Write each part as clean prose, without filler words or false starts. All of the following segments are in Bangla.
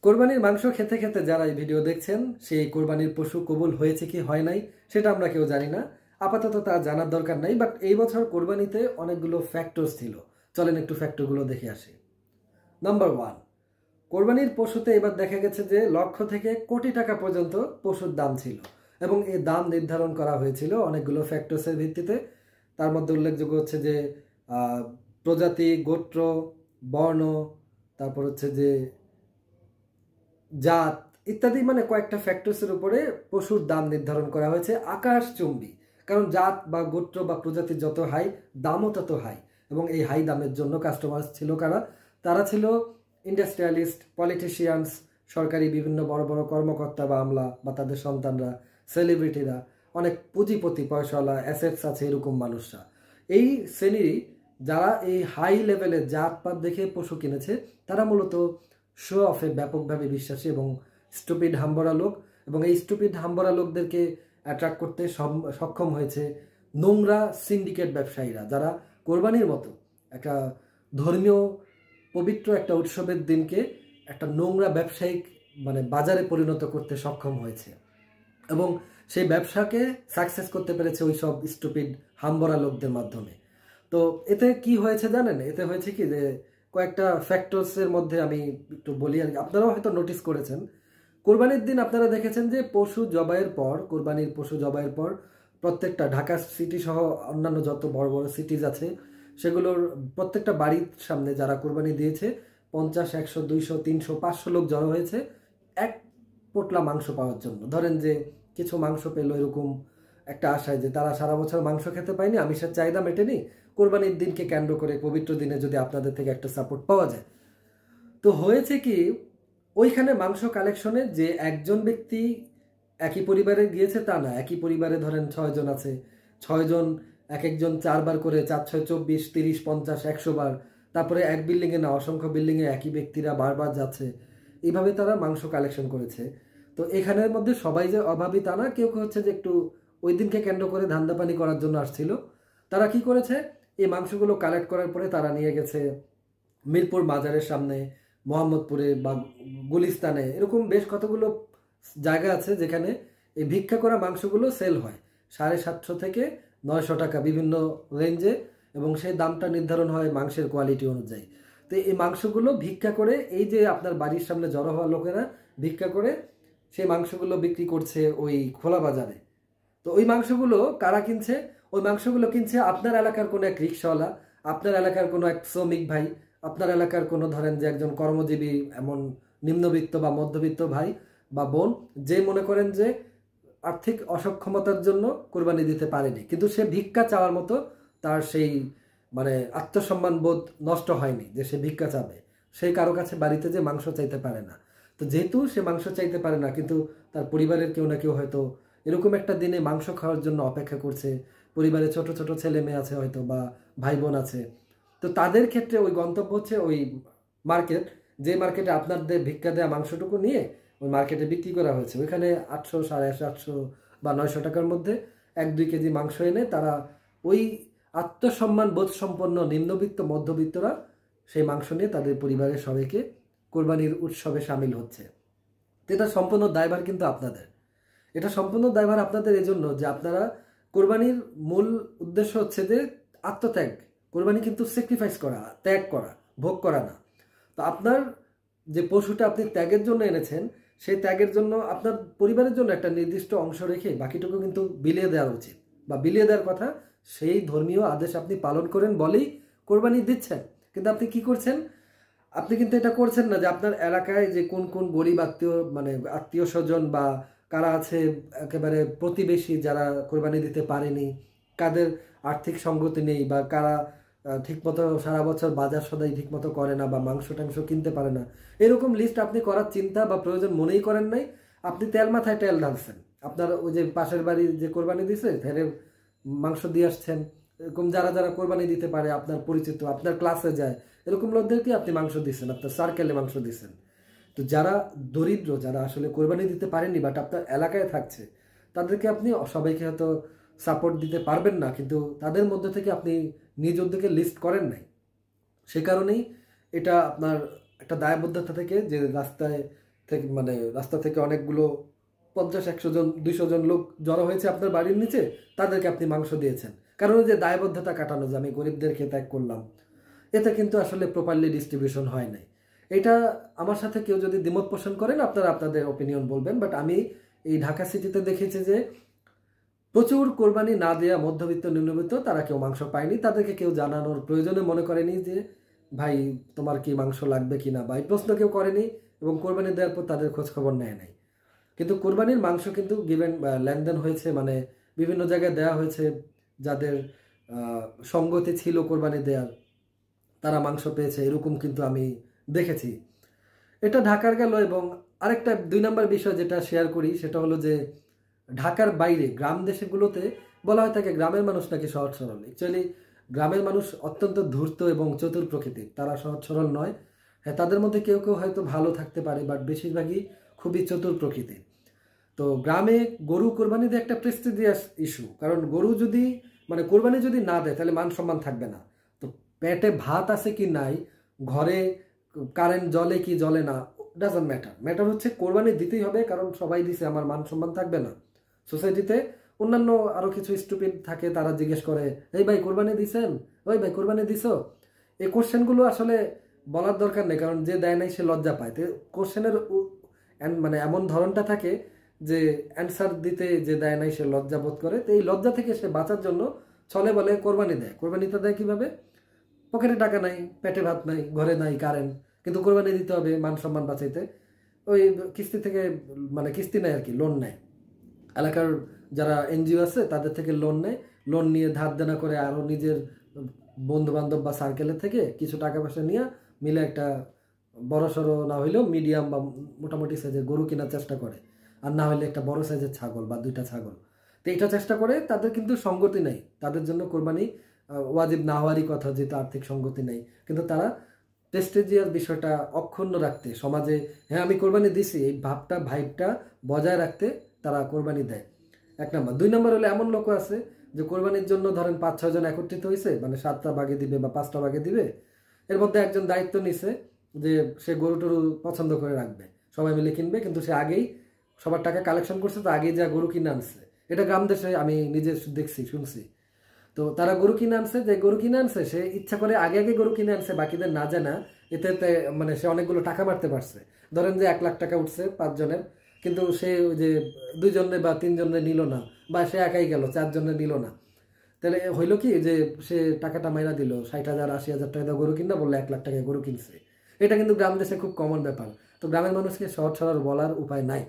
কোরবানির মাংস খেতে খেতে যারা এই ভিডিও দেখছেন সেই কোরবানির পশু কবুল হয়েছে কি হয় নাই সেটা আমরা কেউ জানি না। আপাতত তা জানার দরকার নাই, বাট এই বছর কোরবানিতে অনেকগুলো ফ্যাক্টরস ছিল। চলেন একটু ফ্যাক্টরগুলো দেখে আসি। নাম্বার 1, কোরবানির পশুতে এবার দেখা গেছে যে লক্ষ থেকে কোটি টাকা পর্যন্ত পশুর দাম ছিল এবং এই দাম নির্ধারণ করা হয়েছিল অনেকগুলো ফ্যাক্টরসের ভিত্তিতে। তার মধ্যে উল্লেখযোগ্য হচ্ছে যে প্রজাতি, গোত্র, বর্ণ, তারপর হচ্ছে যে জাত ইত্যাদি, মানে কয়েকটা ফ্যাক্টরসের উপরে পশুর দাম নির্ধারণ করা হয়েছে আকাশচুম্বী। কারণ জাত বা গোত্র বা প্রজাতি যত হাই, দামও তত হাই। এবং এই হাই দামের জন্য কাস্টমার ছিল কারা? তারা ছিল ইন্ডাস্ট্রিয়ালিস্ট, পলিটিশিয়ানস, সরকারি বিভিন্ন বড় বড় কর্মকর্তা বা আমলা বা তাদের সন্তানরা, সেলিব্রিটিরা, অনেক পুঁজিপতি, পয়সাওয়ালা, অ্যাসেটস আছে এরকম মানুষরা। এই শ্রেণীর যারা এই হাই লেভেলের জাতপাত দেখে পশু কিনেছে তারা মূলত শো অফে ব্যাপকভাবে বিশ্বাসী এবং স্টুপিড হাম্বরা লোক। এবং এই স্টুপিড হাম্বরা লোকদেরকে অ্যাট্রাক্ট করতে সক্ষম হয়েছে নোংরা সিন্ডিকেট ব্যবসায়ীরা, যারা কোরবানির মতো একটা ধর্মীয় পবিত্র একটা উৎসবের দিনকে একটা নোংরা ব্যবসায়িক মানে বাজারে পরিণত করতে সক্ষম হয়েছে এবং সেই ব্যবসাকে সাকসেস করতে পেরেছে ওই সব স্টুপিড হাম্বরা লোকদের মাধ্যমে। তো এতে কি হয়েছে জানেন? এতে হয়েছে কি যে কয়েকটা ফ্যাক্টরসের মধ্যে আমি একটু বলি, আর আপনারাও হয়তো নোটিস করেছেন। কোরবানির দিন আপনারা দেখেছেন যে পশু জবাইয়ের পর, কোরবানির পশু জবাইয়ের পর প্রত্যেকটা ঢাকা সিটি সহ অন্যান্য যত বড় বড় সিটিজ আছে সেগুলোর প্রত্যেকটা বাড়ির সামনে যারা কোরবানি দিয়েছে 50, 100, 200, 300, 500 লোক জড়ো হয়েছে এক পোটলা মাংস পাওয়ার জন্য। ধরেন যে কিছু মাংস পেলো এরকম একটা আশায় যে তারা সারা বছর মাংস খেতে পায়নি, আমিষের চাহিদা মেটেনি, কোরবানির দিনকে কেন্দ্র করে পবিত্র দিনে যদি আপনাদের থেকে একটা সাপোর্ট পাওয়া যায়। তো হয়েছে কি, ওইখানে মাংস কালেকশনে যে একজন ব্যক্তি একই পরিবারে গিয়েছে তা না, একই পরিবারে ধরেন 6 জন আছে, 6 জন এক একজন 4 বার করে, 4, 6, 24, 30, 50, 100 বার, তারপরে এক বিল্ডিংয়ে না অসংখ্য বিল্ডিংয়ে একই ব্যক্তিরা বারবার যাচ্ছে, এইভাবে তারা মাংস কালেকশন করেছে। তো এখানের মধ্যে সবাই যে অভাবী তা না, কেউ কেউ হচ্ছে যে একটু ওই দিনকে কেন্দ্র করে ধান্দাপানি করার জন্য আসছিল। তারা কি করেছে, এই মাংসগুলো কালেক্ট করার পরে তারা নিয়ে গেছে মিরপুর বাজারের সামনে, মোহাম্মদপুরে বা গুলিস্তানে, এরকম বেশ কতগুলো জায়গা আছে যেখানে এই ভিক্ষা করা মাংসগুলো সেল হয় 750 থেকে 900 টাকা বিভিন্ন রেঞ্জে, এবং সেই দামটা নির্ধারণ হয় মাংসের কোয়ালিটি অনুযায়ী। তো এই মাংসগুলো ভিক্ষা করে, এই যে আপনার বাড়ির সামনে জড়ো হওয়া লোকেরা ভিক্ষা করে সেই মাংসগুলো বিক্রি করছে ওই খোলা বাজারে। তো ওই মাংসগুলো কারা কিনছে? ওই মাংসগুলো কিনছে আপনার এলাকার কোনো এক রিক্সাওয়ালা, আপনার এলাকার কোনো এক শ্রমিক ভাই, আপনার এলাকার কোনো ধরেন যে একজন কর্মজীবী, এমন নিম্নবিত্ত বা মধ্যবিত্ত ভাই বা বোন, যে মনে করেন যে আর্থিক অসক্ষমতার জন্য কোরবানি দিতে পারেনি, কিন্তু সে ভিক্ষা চাওয়ার মতো তার সেই মানে আত্মসম্মান বোধ নষ্ট হয়নি যে সে ভিক্ষা চাবে, সেই কারো কাছে বাড়িতে যে মাংস চাইতে পারে না। তো যেহেতু সে মাংস চাইতে পারে না, কিন্তু তার পরিবারের কেউ না কেউ হয়তো এরকম একটা দিনে মাংস খাওয়ার জন্য অপেক্ষা করছে, পরিবারে ছোট ছোট ছেলে মেয়ে আছে হয়তো বা ভাই বোন আছে, তো তাদের ক্ষেত্রে ওই গন্তব্য হচ্ছে ওই মার্কেট, যে মার্কেটে আপনাদের ভিক্ষা দেওয়া মাংসটুকু নিয়ে ওই মার্কেটে বিক্রি করা হয়েছে। ওইখানে 800, 850 বা 900 টাকার মধ্যে 1-2 কেজি মাংস এনে তারা ওই আত্মসম্মান বোধ সম্পন্ন নিম্নবিত্ত মধ্যবিত্তরা সেই মাংস নিয়ে তাদের পরিবারের সবাইকে কোরবানির উৎসবে সামিল হচ্ছে। তো এটা সম্পূর্ণ দায়ভার কিন্তু আপনাদের। এটা সম্পূর্ণ দায়ভার আপনাদের এজন্য যে আপনারা, কোরবানির মূল উদ্দেশ্য হচ্ছে যে আত্মত্যাগ। কোরবানি কিন্তু স্যাক্রিফাইস করা, ত্যাগ করা, ভোগ করা না। তো আপনার যে পশুটা আপনি ত্যাগের জন্য এনেছেন, সেই ত্যাগের জন্য আপনার পরিবারের জন্য একটা নির্দিষ্ট অংশ রেখে বাকিটুকু কিন্তু বিলিয়ে দেওয়া উচিত বা বিলিয়ে দেওয়ার কথা। সেই ধর্মীয় আদেশ আপনি পালন করেন বলেই কোরবানি দিচ্ছেন। কিন্তু আপনি কি করছেন? আপনি কিন্তু এটা করছেন না যে আপনার এলাকায় যে কোন কোন গরিব আত্মীয়, মানে আত্মীয় স্বজন বা কারা আছে একেবারে প্রতিবেশী যারা কোরবানি দিতে পারেনি, কাদের আর্থিক সঙ্গতি নেই, বা কারা ঠিকমতো সারা বছর বাজার সদাই ঠিকমতো করে না বা মাংস টাংস কিনতে পারে না, এরকম লিস্ট আপনি করার চিন্তা বা প্রয়োজন মনেই করেন নাই। আপনি তেল মাথায় তেল ঢালছেন। আপনার ওই যে পাশের বাড়ি যে কোরবানি দিছে ফেরে মাংস দিয়ে আসছেন, এরকম যারা যারা কোরবানি দিতে পারে আপনার পরিচিত, আপনার ক্লাসে যায়, এরকম লোকদেরকে আপনি মাংস দিচ্ছেন, আপনার সার্কেলে মাংস দিচ্ছেন। তো যারা দরিদ্র, যারা আসলে কোরবানি দিতে পারেননি বাট আপনার এলাকায় থাকছে, তাদেরকে আপনি সবাইকে হয়তো সাপোর্ট দিতে পারবেন না, কিন্তু তাদের মধ্যে থেকে আপনি নিজ উদ্যোগে লিস্ট করেন নাই। সে কারণেই এটা আপনার একটা দায়বদ্ধতা থেকে যে রাস্তায় থেকে মানে রাস্তা থেকে অনেকগুলো 50-100 জন 200 জন লোক জড়ো হয়েছে আপনার বাড়ির নিচে, তাদেরকে আপনি মাংস দিয়েছেন, কারণ ওই যে দায়বদ্ধতা কাটানো যে আমি গরিবদেরকে ত্যাগ করলাম, এতে কিন্তু আসলে প্রপারলি ডিস্ট্রিবিউশন হয় নাই। এটা আমার সাথে কেউ যদি দ্বিমত পোষণ করেন আপনারা আপনাদের ওপিনিয়ন বলবেন, বাট আমি এই ঢাকা সিটিতে দেখেছি যে প্রচুর কোরবানি না দেওয়া মধ্যবিত্ত নিম্নবিত্ত তারা কেউ মাংস পায়নি, তাদেরকে কেউ জানানোর প্রয়োজনে মনে করেনি যে ভাই তোমার কি মাংস লাগবে কিনা, বা এই প্রশ্ন কেউ করেনি, এবং কোরবানি দেওয়ার পর তাদের খোঁজ খবর নেয় নাই। কিন্তু কোরবানির মাংস কিন্তু গিভেন লেনদেন হয়েছে, মানে বিভিন্ন জায়গায় দেওয়া হয়েছে, যাদের সঙ্গতি ছিল কোরবানি দেওয়ার তারা মাংস পেয়েছে, এরকম কিন্তু আমি দেখেছি। এটা ঢাকার গেল। এবং আরেকটা 2 নম্বর বিষয় যেটা শেয়ার করি সেটা হলো যে ঢাকার বাইরে গ্রাম দেশগুলোতে বলা হয় থাকে গ্রামের মানুষ নাকি সহজ সরল। অ্যাকচুয়ালি গ্রামের মানুষ অত্যন্ত ধূর্ত এবং চতুর প্রকৃতির, তারা সহজ সরল নয়। হ্যাঁ, তাদের মধ্যে কেউ কেউ হয়তো ভালো থাকতে পারে, বাট বেশিরভাগই খুবই চতুর প্রকৃতির। তো গ্রামে গরু কোরবানি দিয়ে একটা প্রেস্টিজিয়াস ইস্যু, কারণ গরু যদি মানে কোরবানি যদি না দেয় তাহলে মান সম্মান থাকবে না। তো পেটে ভাত আছে কি নাই, ঘরে কারেন্ট জ্বলে কি জ্বলে না, ডাজন্ট ম্যাটার। ম্যাটার হচ্ছে কোরবানি দিতেই হবে, কারণ সবাই দিছে, আমার মান সম্মান থাকবে না। সোসাইটিতে অন্যান্য আরো কিছু স্টুপিড থাকে, তারা জিজ্ঞেস করে এই ভাই কোরবানি দিছেন, ওই ভাই কোরবানি দিছো। এই কোশ্চেনগুলো আসলে বলার দরকার নেই, কারণ যে দেয় নাই সে লজ্জা পায়। তো কোশ্চেনের মানে এমন ধরনটা থাকে যে অ্যান্সার দিতে যে দেয় নাই সে লজ্জা বোধ করে। তো এই লজ্জা থেকে সে বাঁচার জন্য ছলে বলে কোরবানি দেয়। কোরবানিটা দেয় কিভাবে? পকেটে টাকা নাই, পেটে ভাত নাই, ঘরে নাই কারেন্ট, কিন্তু কোরবানি দিতে হবে মান সম্মান বাঁচাইতে। ওই কিস্তি থেকে মানে কিস্তি নেয় আর কি, লোন নেয়। এলাকার যারা এনজিও আছে তাদের থেকে লোন নেয়, লোন নিয়ে ধার দেনা করে আরও নিজের বন্ধু বান্ধব বা সার্কেলের থেকে কিছু টাকা পয়সা নিয়ে মিলে একটা বড় সড়ো না হইলেও মিডিয়াম বা মোটামুটি সাইজের গরু কেনার চেষ্টা করে, আর না হলে একটা বড় সাইজের ছাগল বা 2টা ছাগল। তো এটা চেষ্টা করে, তাদের কিন্তু সঙ্গতি নেই, তাদের জন্য কোরবানি ওয়াজিব না হওয়ারই কথা, যেহেতু আর্থিক সঙ্গতি নেই। কিন্তু তারা প্রেস্টিজিয়াস বিষয়টা অক্ষুণ্ণ রাখতে, সমাজে হ্যাঁ আমি কোরবানি দিছি এই ভাইবটা বজায় রাখতে তারা কোরবানি দেয়। 1 নম্বর। 2 নম্বর হলে এমন লোক আছে যে কোরবানির জন্য ধরেন 5-6 জন একত্রিত হয়েছে, মানে 7টা ভাগে দিবে বা 5টা ভাগে দিবে, এর মধ্যে একজন দায়িত্ব নিছে যে সে গরু টরু পছন্দ করে রাখবে, সবাই মিলে কিনবে, কিন্তু সে আগেই সবার টাকা কালেকশন করছে, তো আগেই যা গরু কিনে আনছে। এটা গ্রাম দেশে আমি নিজে দেখছি, শুনছি। তো তারা গরু কিনে আনছে, যে গরু কিনে আনছে সে ইচ্ছা করে আগে আগে গরু কিনে আনছে, বাকিদের না জানা। এতে মানে সে অনেকগুলো টাকা মারতে পারছে। ধরেন যে 1 লাখ টাকা উঠছে 5 জনের, কিন্তু সে ওই যে 2 জনে বা 3 জনে নিল না, বা সে একাই গেল 4 জনে নিল না। তাহলে হইলো কি যে সে টাকাটা মাইরা দিল 60,000-80,000 টাকা গরু কিনা, বললো 1 লাখ টাকায় গরু কিনছে। এটা কিন্তু গ্রাম দেশে খুব কমন ব্যাপার। তো গ্রামের মানুষকে সহজ সরল বলার উপায় নাই।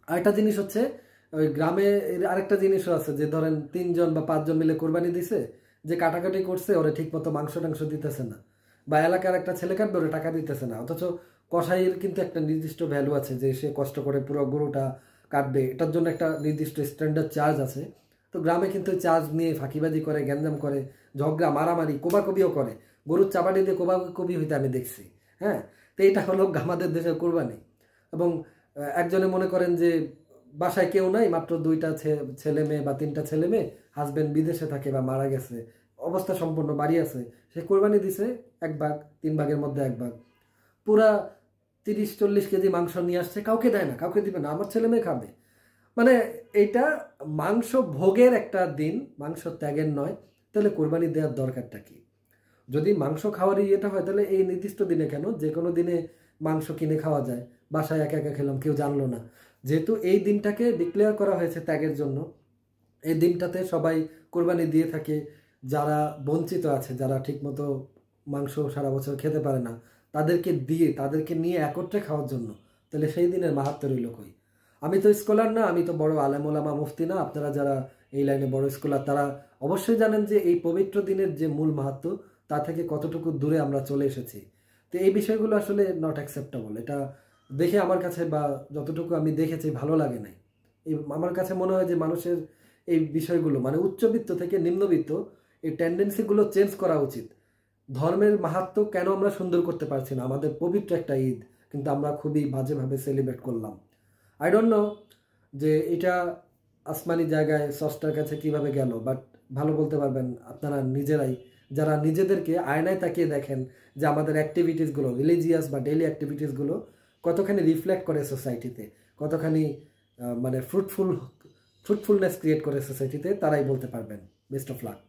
আরেকটা জিনিস হচ্ছে ওই গ্রামে আরেকটা জিনিসও আছে, যে ধরেন 3 জন বা 5 জন মিলে কোরবানি দিছে, যে কাটাকাটি করছে ওরা ঠিক মতো মাংস টাংস দিতেছে না, বা এলাকার একটা ছেলে কাটবে ওরা টাকা দিতেছে না। অথচ কসাইয়ের কিন্তু একটা নির্দিষ্ট ভ্যালু আছে, যে সে কষ্ট করে পুরো গরুটা কাটবে, এটার জন্য একটা নির্দিষ্ট স্ট্যান্ডার্ড চার্জ আছে। তো গ্রামে কিন্তু চার্জ নিয়ে ফাঁকিবাজি করে, গ্যাঞ্জাম করে, ঝগড়া মারামারি কোবাকবিও করে, গরুর চাপাটি দিয়ে কোবাকবি হইতে আমি দেখছি। হ্যাঁ, তো এটা হলো আমাদের দেশের কোরবানি। এবং একজনে মনে করেন যে বাসায় কেউ নাই, মাত্র 2টা ছেলে মেয়ে বা 3টা ছেলে মেয়ে, হাজবেন্ড বিদেশে থাকে বা মারা গেছে, অবস্থা সম্পন্ন বাড়ি আছে, সে কোরবানি দিছে 1 ভাগ, 3 ভাগের মধ্যে 1 ভাগ, পুরা 30-40 কেজি মাংস নিয়ে আসছে, কাউকে দেয় না, কাউকে দিবে না, আমার ছেলে মেয়ে খাবে। মানে এটা মাংস ভোগের একটা দিন, মাংস ত্যাগের নয়। তাহলে কোরবানি দেওয়ার দরকারটা কি? যদি মাংস খাওয়ারই এটা হয়, তাহলে এই নির্দিষ্ট দিনে কেন? যে কোনো দিনে মাংস কিনে খাওয়া যায়, বাসায় একা একা খেলাম, কেউ জানলো না। যেহেতু এই দিনটাকে ডিক্লেয়ার করা হয়েছে ত্যাগের জন্য, এই দিনটাতে সবাই কোরবানি দিয়ে থাকে। যারা বঞ্চিত আছে, যারা ঠিকমতো মাংস সারা বছর খেতে পারে না, তাদেরকে দিয়ে, তাদেরকে নিয়ে একত্রে খাওয়ার জন্য। তাহলে সেই দিনের মাহাত্ম্য রইল কই? আমি তো স্কলার না, আমি তো বড় আলেম ওলামা মুফতি না। আপনারা যারা এই লাইনে বড় স্কলার, তারা অবশ্যই জানেন যে এই পবিত্র দিনের যে মূল মাহাত্ম্য, তা থেকে কতটুকু দূরে আমরা চলে এসেছি। তো এই বিষয়গুলো আসলে নট অ্যাকসেপ্টেবল। এটা দেখে আমার কাছে, বা যতটুকু আমি দেখেছি, ভালো লাগে নাই। আমার কাছে মনে হয় যে মানুষের এই বিষয়গুলো, মানে উচ্চবিত্ত থেকে নিম্নবিত্ত, এই টেন্ডেন্সিগুলো চেঞ্জ করা উচিত। ধর্মের মাহাত্ম্য কেন আমরা সুন্দর করতে পারছি না? আমাদের পবিত্র একটা ঈদ, কিন্তু আমরা খুবই বাজেভাবে সেলিব্রেট করলাম। আই ডোন্ট নো যে এটা আসমানি জায়গায় স্রষ্টার কাছে কিভাবে গেল, বাট ভালো বলতে পারবেন আপনারা নিজেরাই, যারা নিজেদেরকে আয়নায় তাকিয়ে দেখেন যে আমাদের অ্যাক্টিভিটিসগুলো, রিলিজিয়াস বা ডেইলি অ্যাক্টিভিটিসগুলো কতখানি রিফ্লেক্ট করে সোসাইটিতে, কতখানি মানে ফ্রুটফুলনেস ক্রিয়েট করে সোসাইটিতে, তারাই বলতে পারবেন। Best of luck.